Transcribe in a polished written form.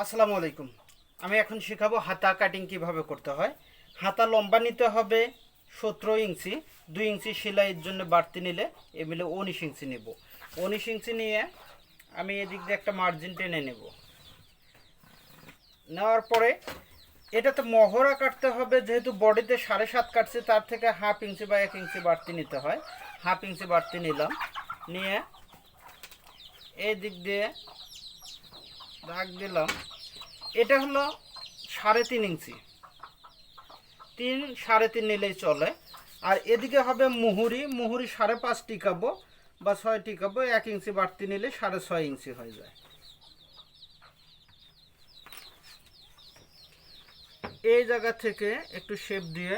আসসালামু আলাইকুম। আমি এখন শেখাবো হাতা কাটিং কিভাবে করতে হয়। হাতা লম্বা নিতে হবে 17 ইঞ্চি। 2 ইঞ্চি সেলাইয়ের জন্য বাড়তি নিলে মিলে 19 ইঞ্চি নেব। 19 ইঞ্চি নিয়ে আমি এদিক দিয়ে একটা মার্জিন টেনে নেব। নেওয়ার পরে এটাতে মহড়া কাটতে হবে, যেহেতু বডিতে 7.5 কাটছে, তার থেকে 1/2 ইঞ্চি বা 1 ইঞ্চি বাড়তি নিতে হয়। 1/2 ইঞ্চি বাড়তি নিলাম, নিয়ে এই দিক দিয়ে দাগ দিলাম। এটা হলো 3.5 ইঞ্চি, 3 3.5 নিলেই চলে। আর এদিকে হবে মুহুরি, মুহুরি 5.5 টিকাবো বা 6 টিকাবো। 1 ইঞ্চি বাড়তি নিলে 6.5 ইঞ্চি হয়ে যায়। এই জায়গা থেকে একটু শেপ দিয়ে